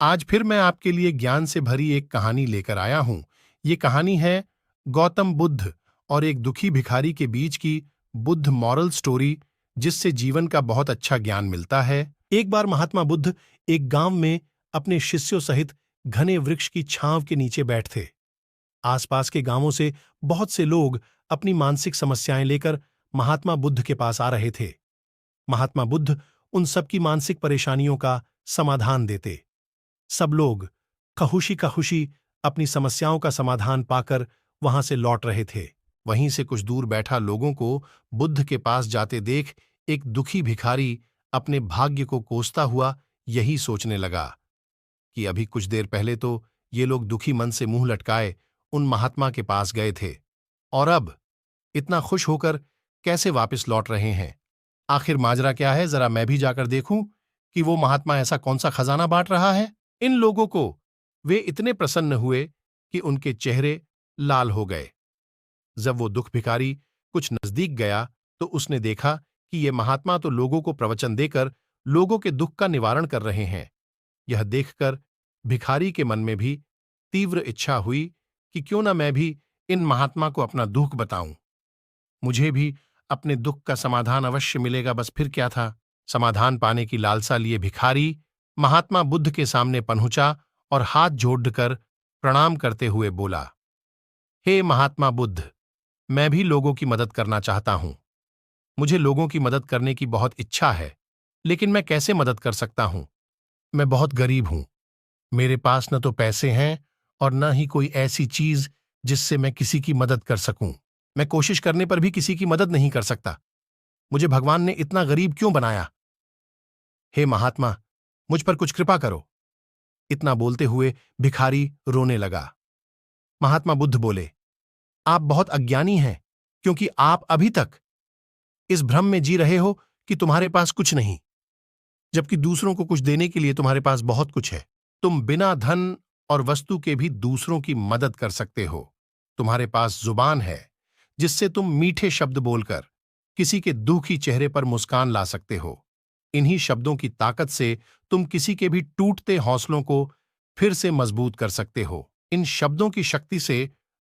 आज फिर मैं आपके लिए ज्ञान से भरी एक कहानी लेकर आया हूं। ये कहानी है गौतम बुद्ध और एक दुखी भिखारी के बीच की बुद्ध मॉरल स्टोरी, जिससे जीवन का बहुत अच्छा ज्ञान मिलता है। एक बार महात्मा बुद्ध एक गांव में अपने शिष्यों सहित घने वृक्ष की छांव के नीचे बैठे। आसपास के गांवों से बहुत से लोग अपनी मानसिक समस्याएं लेकर महात्मा बुद्ध के पास आ रहे थे। महात्मा बुद्ध उन सबकी मानसिक परेशानियों का समाधान देते। सब लोग खुशी का खुशी अपनी समस्याओं का समाधान पाकर वहां से लौट रहे थे। वहीं से कुछ दूर बैठा लोगों को बुद्ध के पास जाते देख एक दुखी भिखारी अपने भाग्य को कोसता हुआ यही सोचने लगा कि अभी कुछ देर पहले तो ये लोग दुखी मन से मुंह लटकाए उन महात्मा के पास गए थे, और अब इतना खुश होकर कैसे वापस लौट रहे हैं। आखिर माजरा क्या है, जरा मैं भी जाकर देखूं कि वो महात्मा ऐसा कौन सा खजाना बांट रहा है। इन लोगों को वे इतने प्रसन्न हुए कि उनके चेहरे लाल हो गए। जब वो दुख भिखारी कुछ नजदीक गया तो उसने देखा कि ये महात्मा तो लोगों को प्रवचन देकर लोगों के दुख का निवारण कर रहे हैं। यह देखकर भिखारी के मन में भी तीव्र इच्छा हुई कि क्यों न मैं भी इन महात्मा को अपना दुख बताऊं। मुझे भी अपने दुख का समाधान अवश्य मिलेगा, बस फिर क्या था। समाधान पाने की लालसा लिए भिखारी महात्मा बुद्ध के सामने पहुंचा और हाथ जोड़कर प्रणाम करते हुए बोला, हे महात्मा बुद्ध, मैं भी लोगों की मदद करना चाहता हूं। मुझे लोगों की मदद करने की बहुत इच्छा है, लेकिन मैं कैसे मदद कर सकता हूं। मैं बहुत गरीब हूं। मेरे पास न तो पैसे हैं और न ही कोई ऐसी चीज जिससे मैं किसी की मदद कर सकूं। मैं कोशिश करने पर भी किसी की मदद नहीं कर सकता। मुझे भगवान ने इतना गरीब क्यों बनाया। हे महात्मा, मुझ पर कुछ कृपा करो। इतना बोलते हुए भिखारी रोने लगा। महात्मा बुद्ध बोले, आप बहुत अज्ञानी हैं, क्योंकि आप अभी तक इस भ्रम में जी रहे हो कि तुम्हारे पास कुछ नहीं, जबकि दूसरों को कुछ देने के लिए तुम्हारे पास बहुत कुछ है। तुम बिना धन और वस्तु के भी दूसरों की मदद कर सकते हो। तुम्हारे पास जुबान है, जिससे तुम मीठे शब्द बोलकर किसी के दुखी चेहरे पर मुस्कान ला सकते हो। इन्हीं शब्दों की ताकत से तुम किसी के भी टूटते हौसलों को फिर से मजबूत कर सकते हो। इन शब्दों की शक्ति से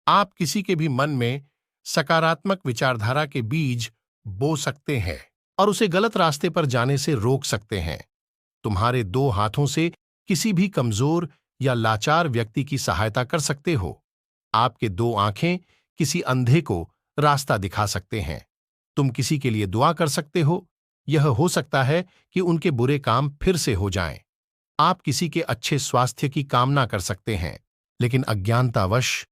आप किसी के भी मन में सकारात्मक विचारधारा के बीज बो सकते हैं और उसे गलत रास्ते पर जाने से रोक सकते हैं। तुम्हारे दो हाथों से किसी भी कमजोर या लाचार व्यक्ति की सहायता कर सकते हो। आपके दो आंखें किसी अंधे को रास्ता दिखा सकते हैं। तुम किसी के लिए दुआ कर सकते हो। यह हो सकता है कि उनके बुरे काम फिर से हो जाएं। आप किसी के अच्छे स्वास्थ्य की कामना कर सकते हैं, लेकिन अज्ञानतावश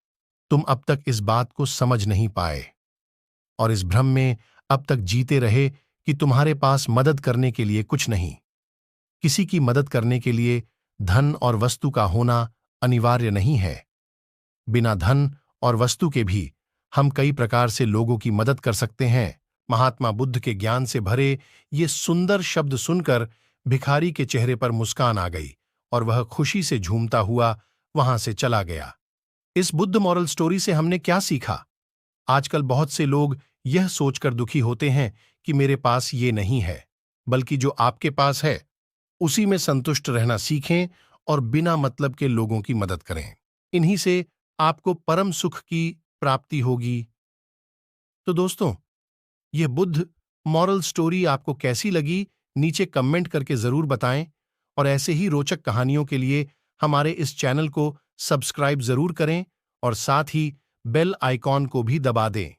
तुम अब तक इस बात को समझ नहीं पाए और इस भ्रम में अब तक जीते रहे कि तुम्हारे पास मदद करने के लिए कुछ नहीं। किसी की मदद करने के लिए धन और वस्तु का होना अनिवार्य नहीं है। बिना धन और वस्तु के भी हम कई प्रकार से लोगों की मदद कर सकते हैं। महात्मा बुद्ध के ज्ञान से भरे ये सुंदर शब्द सुनकर भिखारी के चेहरे पर मुस्कान आ गई और वह खुशी से झूमता हुआ वहां से चला गया। इस बुद्ध मॉरल स्टोरी से हमने क्या सीखा? आजकल बहुत से लोग यह सोचकर दुखी होते हैं कि मेरे पास ये नहीं है, बल्कि जो आपके पास है उसी में संतुष्ट रहना सीखें और बिना मतलब के लोगों की मदद करें। इन्हीं से आपको परम सुख की प्राप्ति होगी। तो दोस्तों, यह बुद्ध मॉरल स्टोरी आपको कैसी लगी, नीचे कमेंट करके जरूर बताएं और ऐसे ही रोचक कहानियों के लिए हमारे इस चैनल को सब्सक्राइब जरूर करें और साथ ही बेल आइकॉन को भी दबा दें।